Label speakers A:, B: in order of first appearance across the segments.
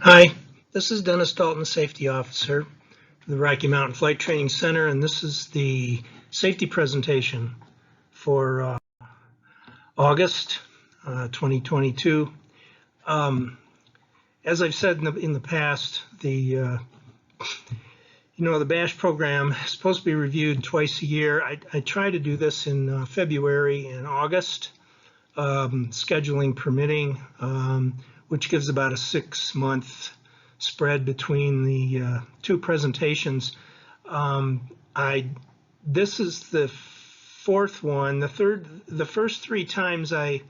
A: Hi, this is Dennis Dalton, Safety Officer for the Rocky Mountain Flight Training Center, and this is the safety presentation for August 2022. As I've said in the past, the BASH program is supposed to be reviewed twice a year. I try to do this in February and August, scheduling permitting, which gives about a 6-month spread between the two presentations. This is the fourth one. The first 3 times I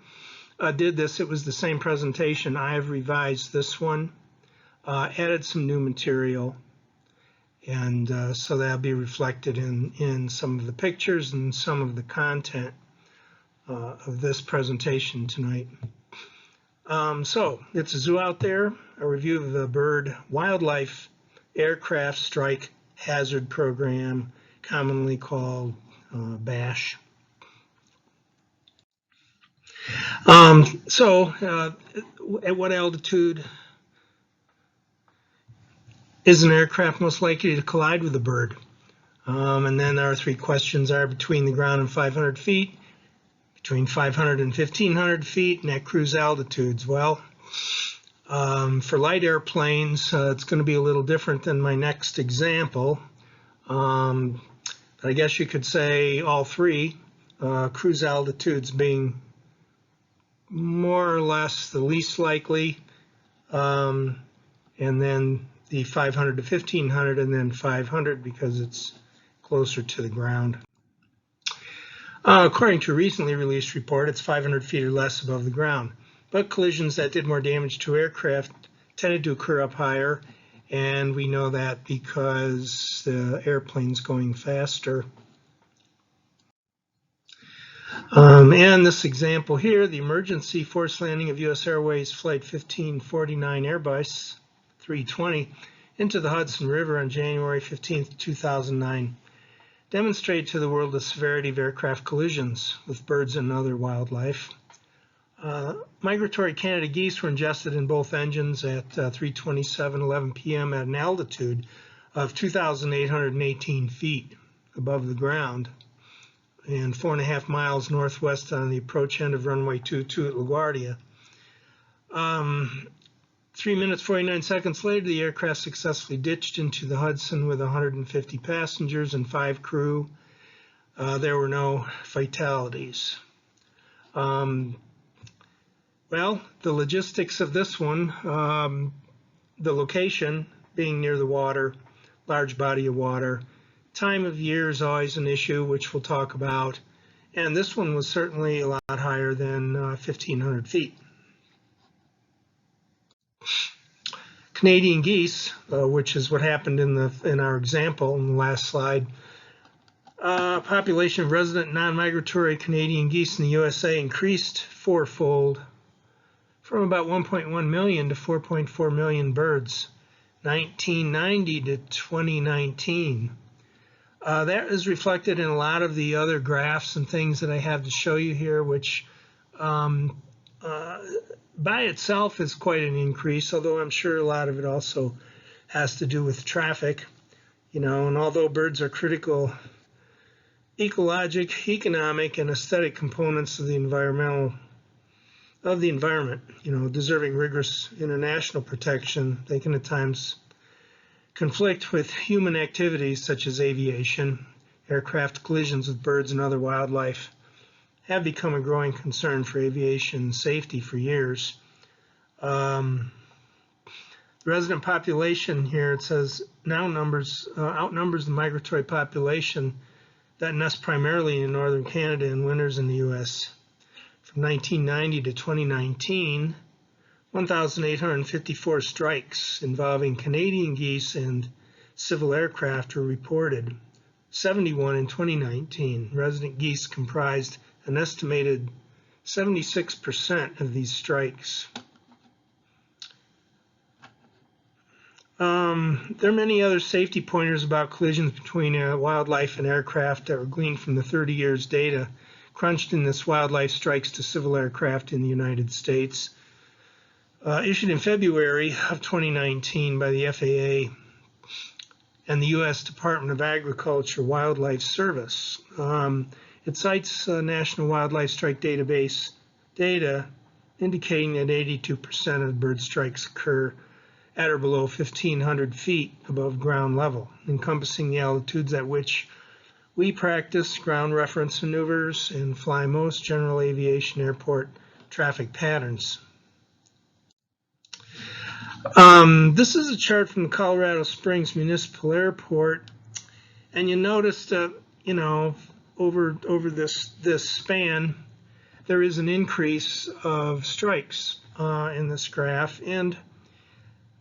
A: did this, it was the same presentation. I have revised this one, added some new material, and so that'll be reflected in some of the pictures and some of the content of this presentation tonight. So it's a zoo out there, a review of the bird wildlife aircraft strike hazard program, commonly called BASH. At what altitude is an aircraft most likely to collide with a bird? And then our 3 questions are between the ground and 500 feet, between 500 and 1,500 feet, and at cruise altitudes. Well, for light airplanes, it's going to be a little different than my next example. But I guess you could say all 3, cruise altitudes being more or less the least likely, and then the 500 to 1,500, and then 500 because it's closer to the ground. According to a recently released report, it's 500 feet or less above the ground. But collisions that did more damage to aircraft tended to occur up higher, and we know that because the airplane's going faster. And this example here, the emergency forced landing of U.S. Airways Flight 1549 Airbus 320 into the Hudson River on January 15, 2009. Demonstrate to the world the severity of aircraft collisions with birds and other wildlife. Migratory Canada geese were ingested in both engines at 3:27:11 p.m. at an altitude of 2,818 feet above the ground and 4.5 miles northwest on the approach end of runway 22 at LaGuardia. 3 minutes 49 seconds later, the aircraft successfully ditched into the Hudson with 150 passengers and 5 crew. There were no fatalities. Well, the logistics of this one, the location being near the water, large body of water, time of year is always an issue, which we'll talk about. And this one was certainly a lot higher than 1,500 feet. Canadian geese, which is what happened in our example in the last slide. Population of resident non-migratory Canadian geese in the USA increased 4-fold from about 1.1 million to 4.4 million birds, 1990 to 2019. That is reflected in a lot of the other graphs and things that I have to show you here, which by itself is quite an increase, although I'm sure a lot of it also has to do with traffic, and although birds are critical ecologic, economic, and aesthetic components of the environment, deserving rigorous international protection, they can at times conflict with human activities such as aviation. Aircraft collisions with birds and other wildlife have become a growing concern for aviation safety for years. The resident population here, it says, now outnumbers the migratory population that nests primarily in northern Canada and winters in the U.S. From 1990 to 2019, 1,854 strikes involving Canadian geese and civil aircraft were reported. 71 in 2019. Resident geese comprised an estimated 76% of these strikes. There are many other safety pointers about collisions between wildlife and aircraft that were gleaned from the 30 years data crunched in this wildlife strikes to civil aircraft in the United States. issued in February of 2019 by the FAA and the U.S. Department of Agriculture Wildlife Service. It cites National Wildlife Strike Database data indicating that 82% of bird strikes occur at or below 1,500 feet above ground level, encompassing the altitudes at which we practice ground reference maneuvers and fly most general aviation airport traffic patterns. This is a chart from the Colorado Springs Municipal Airport, and you notice that, over this span, there is an increase of strikes in this graph, and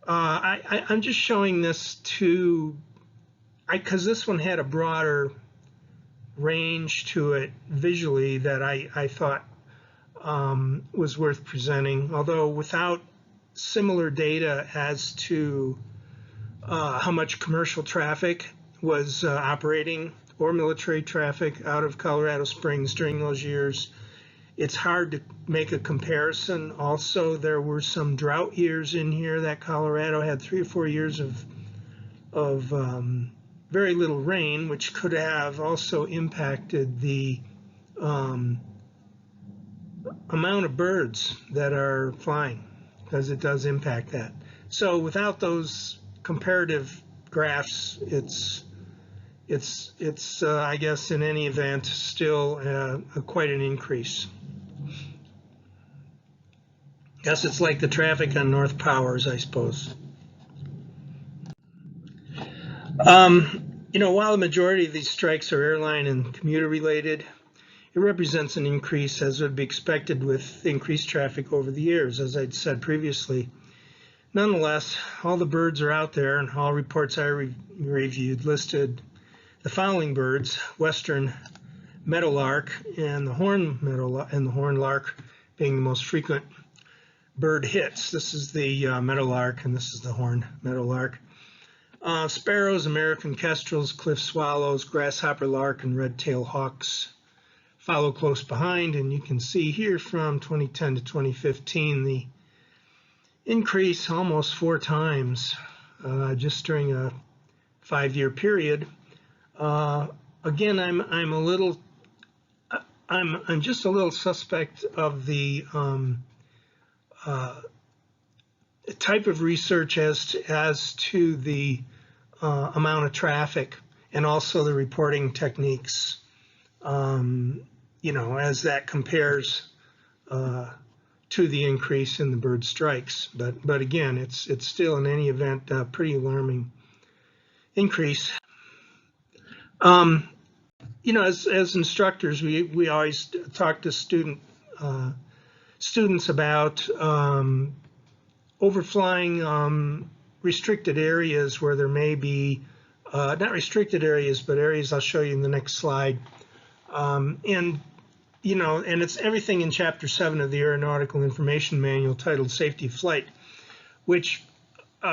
A: I'm just showing this because this one had a broader range to it visually that I thought was worth presenting, although without similar data as to how much commercial traffic was operating or military traffic out of Colorado Springs during those years, it's hard to make a comparison. Also, there were some drought years in here that Colorado had 3 or 4 years of very little rain, which could have also impacted the amount of birds that are flying, because it does impact that. So without those comparative graphs, it's I guess in any event still quite an increase. Guess it's like the traffic on North Powers, I suppose. While the majority of these strikes are airline and commuter related, it represents an increase as would be expected with increased traffic over the years, as I'd said previously. Nonetheless, all the birds are out there, and all reports I reviewed listed the following birds: western meadowlark and the horned lark being the most frequent bird hits. This is the meadowlark, and this is the horned meadowlark. Sparrows, American kestrels, cliff swallows, grasshopper lark, and red-tailed hawks follow close behind, and you can see here from 2010 to 2015 the increase almost 4 times just during a 5-year period. Again, I'm just a little suspect of the type of research as to the amount of traffic, and also the reporting techniques, as that compares to the increase in the bird strikes. But again, it's still in any event a pretty alarming increase. As instructors, we always talk to students about overflying restricted areas where there may be, not restricted areas, but areas I'll show you in the next slide. And it's everything in Chapter 7 of the Aeronautical Information Manual titled Safety of Flight, which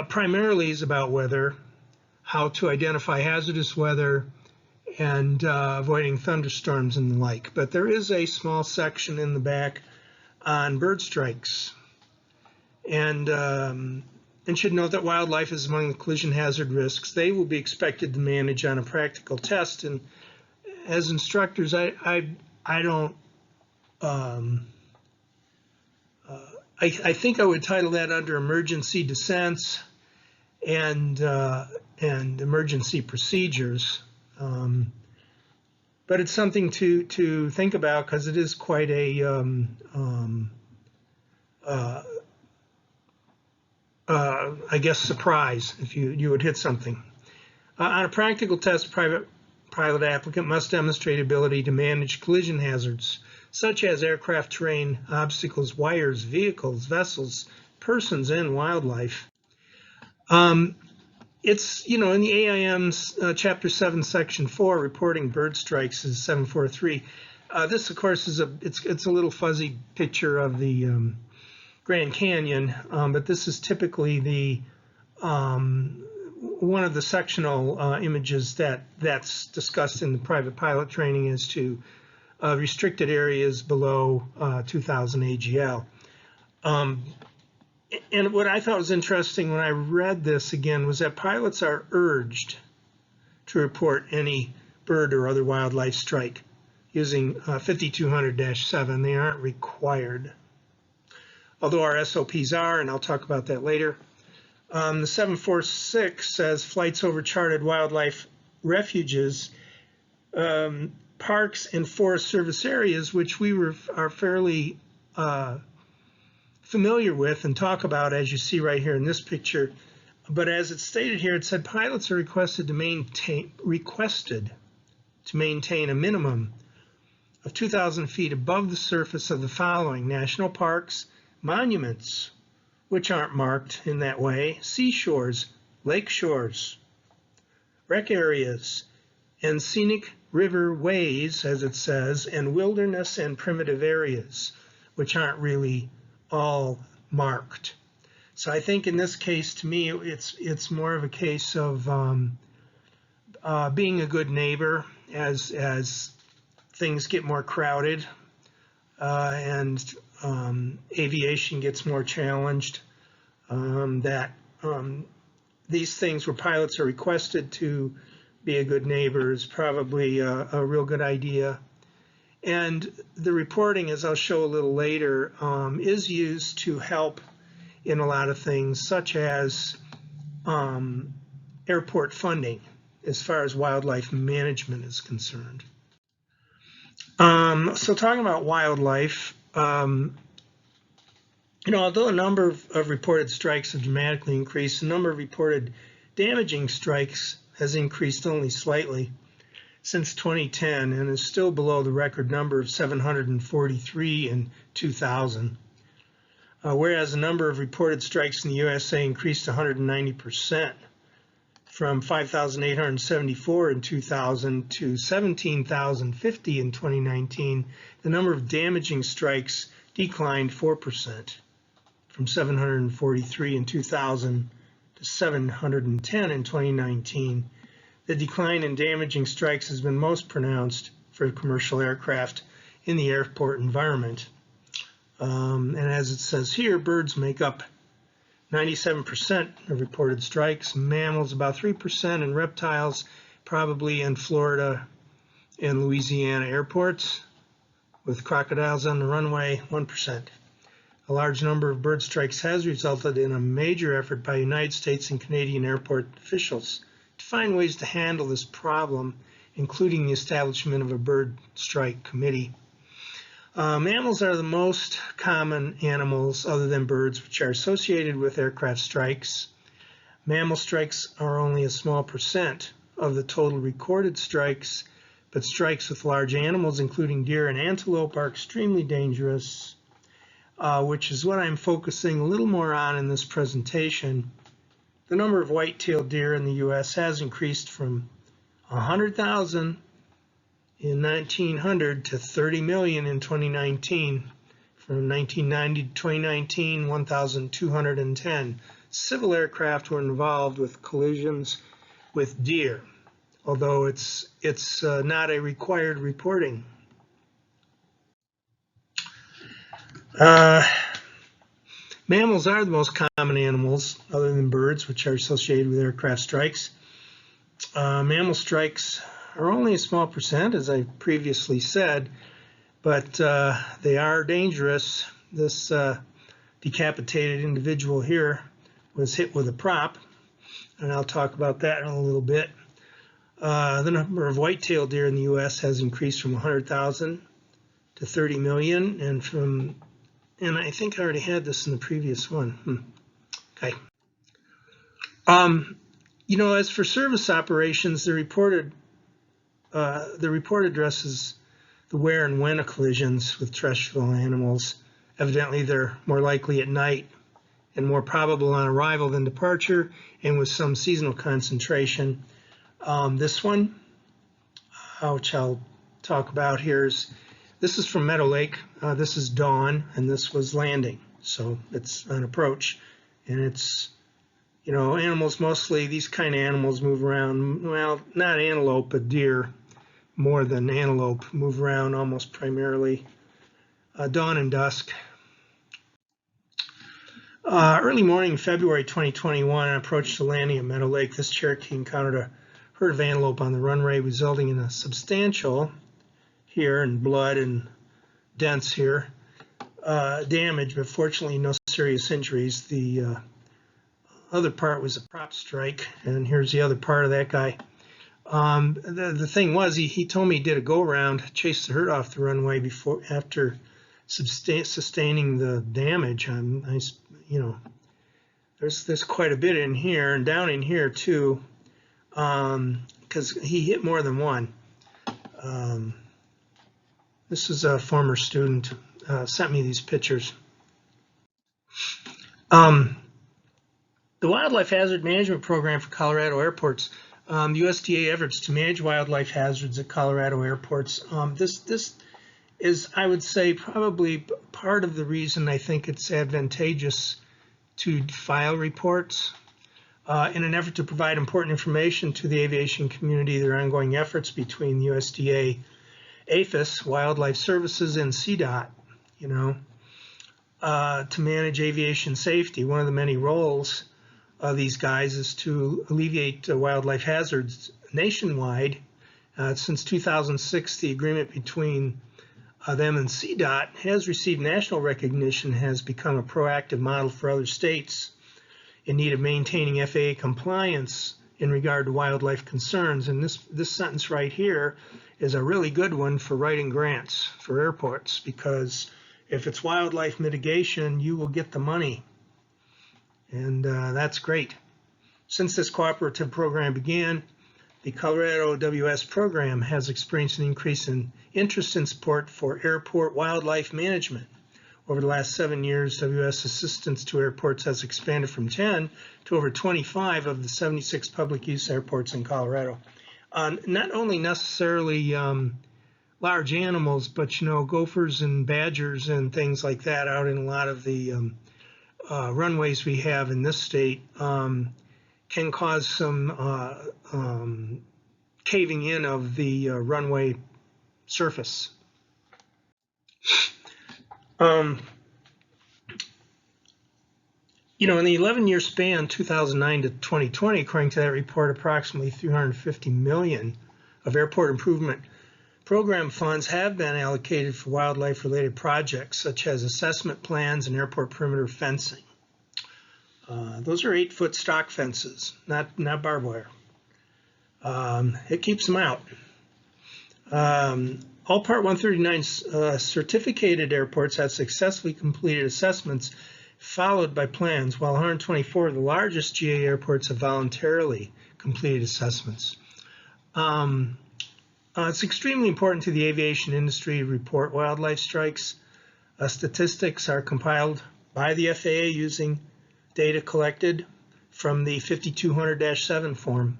A: primarily is about weather, how to identify hazardous weather, and avoiding thunderstorms and the like. But there is a small section in the back on bird strikes. And should note that wildlife is among the collision hazard risks they will be expected to manage on a practical test. And as instructors, I think I would title that under emergency descents and emergency procedures. But it's something to think about, because it is quite a I guess surprise if you would hit something. On a practical test, private pilot applicant must demonstrate ability to manage collision hazards such as aircraft, terrain, obstacles, wires, vehicles, vessels, persons, and wildlife. It's, in the AIM's Chapter 7, Section 4, reporting bird strikes is 743. This, of course, is it's a little fuzzy picture of the Grand Canyon, but this is typically the one of the sectional images that's discussed in the private pilot training as to restricted areas below 2,000 AGL. And what I thought was interesting when I read this again was that pilots are urged to report any bird or other wildlife strike using 5200-7. They aren't required, although our SOPs are, and I'll talk about that later. The 746 says flights over charted wildlife refuges, parks, and Forest Service areas, which we are fairly familiar with and talk about, as you see right here in this picture. But as it's stated here, it said pilots are requested to maintain a minimum of 2,000 feet above the surface of the following: national parks, monuments, which aren't marked in that way, seashores, lake shores, rec areas, and scenic river ways, as it says, and wilderness and primitive areas, which aren't really all marked. So I think in this case, to me, it's more of a case of being a good neighbor as things get more crowded and aviation gets more challenged. These things where pilots are requested to be a good neighbor is probably a real good idea. And the reporting, as I'll show a little later, is used to help in a lot of things, such as airport funding, as far as wildlife management is concerned. So talking about wildlife, although the number of reported strikes have dramatically increased, the number of reported damaging strikes has increased only slightly since 2010 and is still below the record number of 743 in 2000. Whereas the number of reported strikes in the USA increased 190%, from 5,874 in 2000 to 17,050 in 2019, the number of damaging strikes declined 4%, from 743 in 2000 to 710 in 2019. The decline in damaging strikes has been most pronounced for commercial aircraft in the airport environment. And as it says here, birds make up 97% of reported strikes, mammals about 3%, and reptiles probably in Florida and Louisiana airports, with crocodiles on the runway, 1%. A large number of bird strikes has resulted in a major effort by United States and Canadian airport officials to find ways to handle this problem, including the establishment of a bird strike committee. Mammals are the most common animals, other than birds, which are associated with aircraft strikes. Mammal strikes are only a small percent of the total recorded strikes, but strikes with large animals, including deer and antelope, are extremely dangerous, which is what I'm focusing a little more on in this presentation. The number of white-tailed deer in the U.S. has increased from 100,000 in 1900 to 30 million in 2019. From 1990 to 2019, 1,210 civil aircraft were involved with collisions with deer, although it's not a required reporting. Mammals are the most common animals, other than birds, which are associated with aircraft strikes. Mammal strikes are only a small percent, as I previously said, but they are dangerous. This decapitated individual here was hit with a prop, and I'll talk about that in a little bit. The number of white-tailed deer in the U.S. has increased from 100,000 to 30 million, and I think I already had this in the previous one. Okay. As for service operations, the report addresses the where and when of collisions with terrestrial animals. Evidently, they're more likely at night and more probable on arrival than departure, and with some seasonal concentration. This one, which I'll talk about here, this is from Meadow Lake. This is dawn, and this was landing. So it's an approach, and it's, animals mostly, these kind of animals move around, well, not antelope, but deer, more than antelope, move around almost primarily dawn and dusk. Early morning, February 2021, I approached the landing at Meadow Lake. This Cherokee encountered a herd of antelope on the runway, resulting in a substantial here and blood and dents here damage, but fortunately no serious injuries. The other part was a prop strike, and here's the other part of that guy. The thing was, he told me he did a go-around, chased the herd off the runway after sustaining the damage. There's quite a bit in here and down in here too, because he hit more than one. This is a former student sent me these pictures. The Wildlife Hazard Management Program for Colorado airports. The USDA efforts to manage wildlife hazards at Colorado airports. This is, I would say, probably part of the reason I think it's advantageous to file reports in an effort to provide important information to the aviation community. There are ongoing efforts between the USDA, APHIS, Wildlife Services, and CDOT, to manage aviation safety. One of the many roles of these guys is to alleviate wildlife hazards nationwide. Since 2006, the agreement between them and CDOT has received national recognition, has become a proactive model for other states in need of maintaining FAA compliance in regard to wildlife concerns. And this sentence right here is a really good one for writing grants for airports, because if it's wildlife mitigation, you will get the money. And that's great. Since this cooperative program began, the Colorado WS program has experienced an increase in interest and support for airport wildlife management. Over the last 7 years, WS assistance to airports has expanded from 10 to over 25 of the 76 public use airports in Colorado. Not only necessarily large animals, but gophers and badgers and things like that out in a lot of the runways we have in this state can cause some caving in of the runway surface. In the 11-year span, 2009 to 2020, according to that report, approximately $350 million of airport improvement program funds have been allocated for wildlife-related projects, such as assessment plans and airport perimeter fencing. Those are 8-foot stock fences, not barbed wire. It keeps them out. All Part 139 certificated airports have successfully completed assessments followed by plans, while 124 of the largest GA airports have voluntarily completed assessments. It's extremely important to the aviation industry to report wildlife strikes. Statistics are compiled by the FAA using data collected from the 5200-7 form.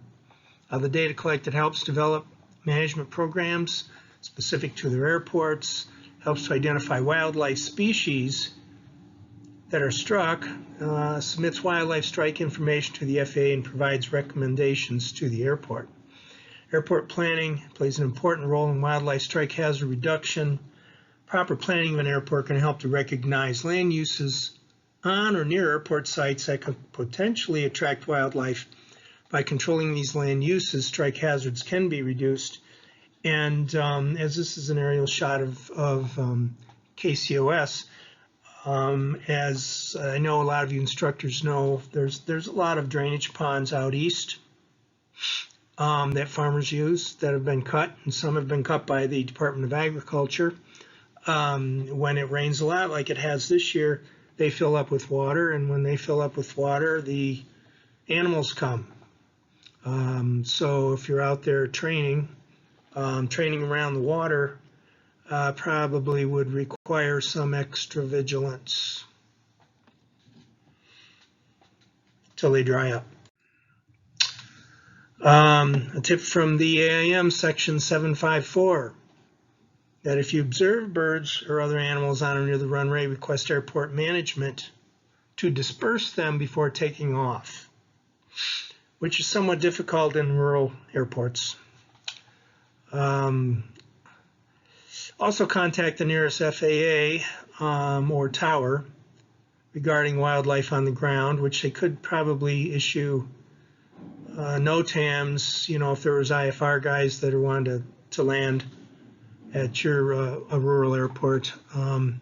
A: The data collected helps develop management programs specific to their airports, helps to identify wildlife species that are struck, submits wildlife strike information to the FAA, and provides recommendations to the airport. Airport planning plays an important role in wildlife strike hazard reduction. Proper planning of an airport can help to recognize land uses on or near airport sites that could potentially attract wildlife. By controlling these land uses, strike hazards can be reduced. And as this is an aerial shot of KCOS, as I know a lot of you instructors know, there's a lot of drainage ponds out east that farmers use that have been cut, and some have been cut by the Department of Agriculture. When it rains a lot, like it has this year, they fill up with water, and when they fill up with water, the animals come. So if you're out there training around the water, probably would require some extra vigilance till they dry up. A tip from the AIM section 754, that if you observe birds or other animals on or near the runway, request airport management to disperse them before taking off, which is somewhat difficult in rural airports. Also contact the nearest FAA or tower regarding wildlife on the ground, which they could probably issue NOTAMs, if there was IFR guys that wanted to land at your a rural airport. And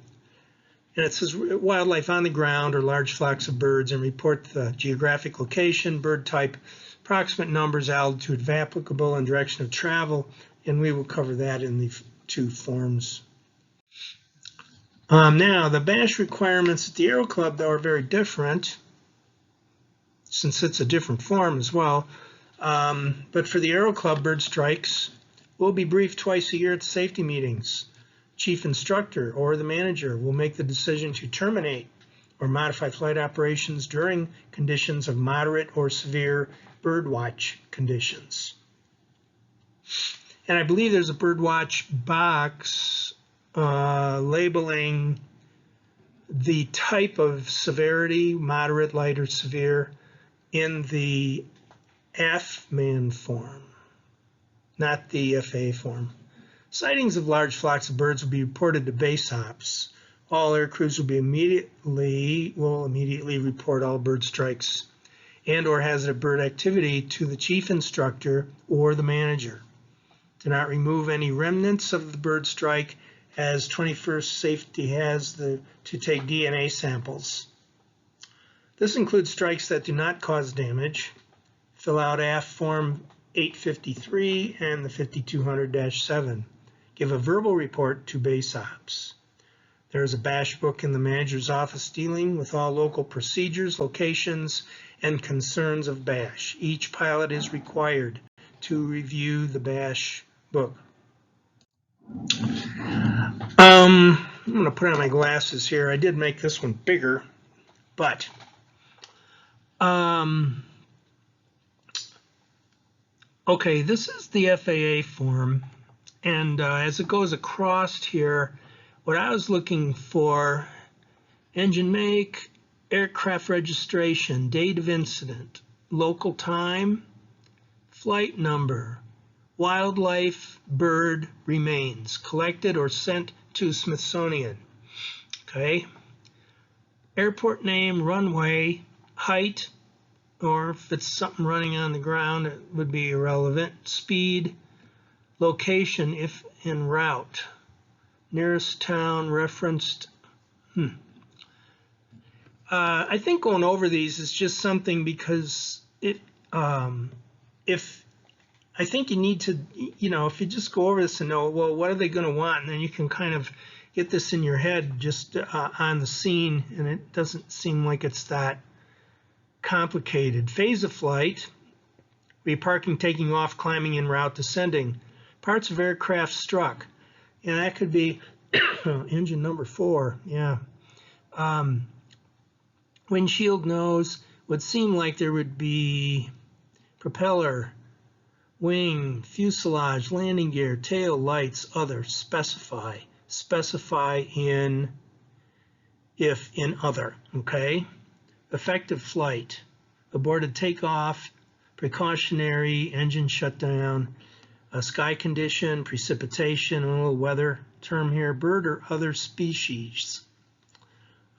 A: it says wildlife on the ground or large flocks of birds, and report the geographic location, bird type, approximate numbers, altitude if applicable, and direction of travel. And we will cover that in the 2 forms. Now, the BASH requirements at the Aero Club, though, are very different, since it's a different form as well. But for the Aero Club, bird strikes will be briefed twice a year at safety meetings. Chief instructor or the manager will make the decision to terminate or modify flight operations during conditions of moderate or severe birdwatch conditions. And I believe there's a birdwatch box labeling the type of severity, moderate, light, or severe, in the AFMAN form, not the FAA form. Sightings of large flocks of birds will be reported to base ops. All air crews will immediately report all bird strikes and or hazardous bird activity to the chief instructor or the manager. Do not remove any remnants of the bird strike, as 21st Safety has to take DNA samples. This includes strikes that do not cause damage. Fill out AF Form 853 and the 5200-7. Give a verbal report to base ops. There is a BASH book in the manager's office dealing with all local procedures, locations, and concerns of BASH. Each pilot is required to review the BASH book. I'm going to put on my glasses here. I did make this one bigger, but okay, this is the FAA form, and as it goes across here, what I was looking for: engine make, aircraft registration, date of incident, local time, flight number, wildlife bird remains, collected or sent to Smithsonian. Okay. Airport name, runway, height, or if it's something running on the ground, it would be irrelevant. Speed, location if en route, nearest town referenced. I think going over these is just something because if I think you need to, if you just go over this and know, well, what are they going to want? And then you can kind of get this in your head just on the scene, and it doesn't seem like it's that complicated. Phase of flight: reparking, taking off, climbing en route, descending. Parts of aircraft struck. And that could be engine number 4, yeah. Windshield nose, would seem like there would be propeller, wing, fuselage, landing gear, tail, lights, other. Specify. Specify in, if in other, okay? Effective flight: aborted takeoff, precautionary, engine shutdown, sky condition, precipitation, a little weather term here, bird or other species.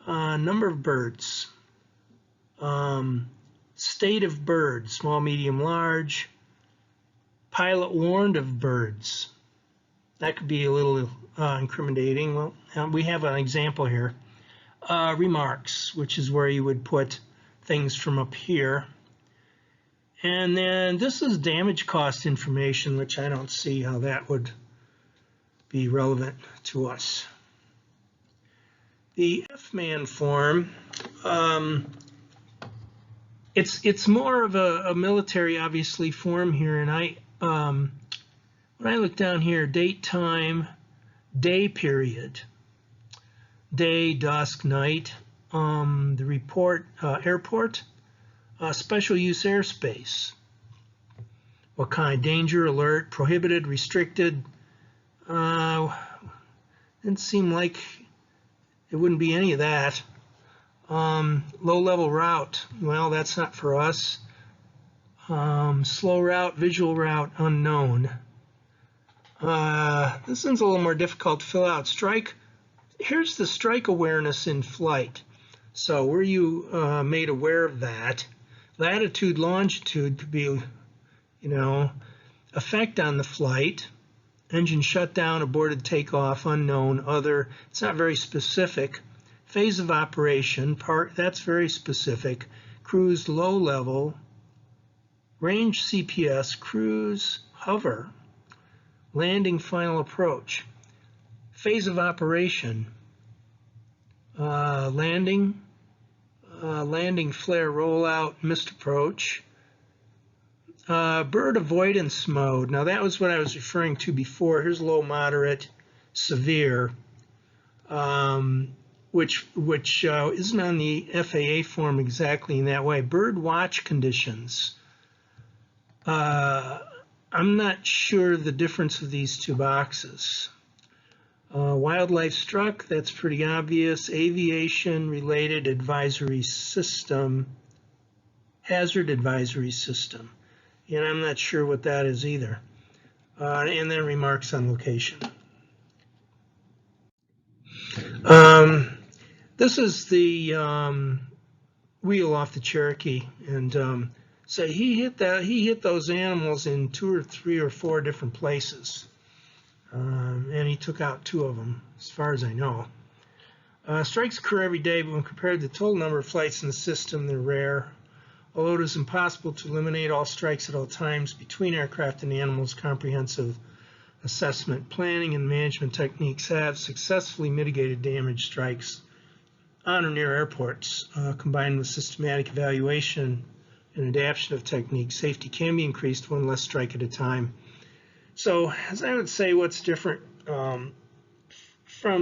A: Number of birds. State of bird: small, medium, large. Pilot warned of birds. That could be a little incriminating. Well, we have an example here. Remarks, which is where you would put things from up here. And then this is damage cost information, which I don't see how that would be relevant to us. The FMAN form, it's more of a military, obviously, form here. And when I look down here, date, time, day period, day, dusk, night, the report, airport, special use airspace, what kind: danger, alert, prohibited, restricted. Didn't seem like it wouldn't be any of that. Low-level route, well, that's not for us. Slow route, visual route, unknown. This one's a little more difficult to fill out. Strike. Here's the strike awareness in flight. So were you made aware of that? Latitude, longitude could be, effect on the flight. Engine shut down, aborted takeoff, unknown, other. It's not very specific. Phase of operation, that's very specific. Cruise, low level. Range, CPS, cruise, hover. Landing, final approach. Phase of operation, landing, flare, rollout, missed approach. Bird avoidance mode. Now that was what I was referring to before. Here's low, moderate, severe, which isn't on the FAA form exactly in that way. Bird watch conditions. I'm not sure the difference of these two boxes. Wildlife struck, that's pretty obvious. Aviation related advisory system, hazard advisory system. And I'm not sure what that is either. And then remarks on location. This is the wheel off the Cherokee, and so he hit those animals in 2 or 3 or 4 different places, and he took out 2 of them, as far as I know. Strikes occur every day, but when compared to the total number of flights in the system, they're rare. Although it is impossible to eliminate all strikes at all times between aircraft and animals, comprehensive assessment, planning, and management techniques have successfully mitigated damage strikes on or near airports. Combined with systematic evaluation and adaptation of techniques, safety can be increased one less strike at a time. So, as I would say, what's different from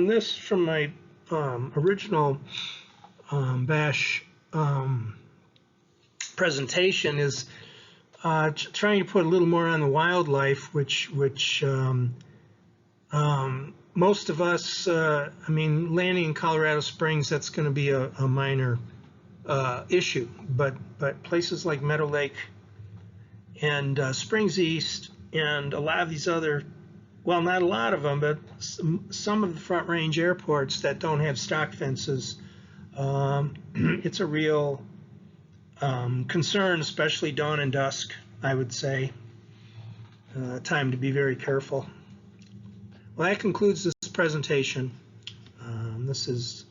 A: my original BASH presentation is trying to put a little more on the wildlife, which most of us, landing in Colorado Springs, that's going to be a minor issue, but places like Meadow Lake and Springs East and a lot of these other, well, not a lot of them, but some of the Front Range airports that don't have stock fences, it's a real concern, especially dawn and dusk, I would say. Time to be very careful. Well, that concludes this presentation. This is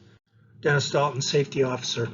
A: Dennis Dalton, Safety Officer.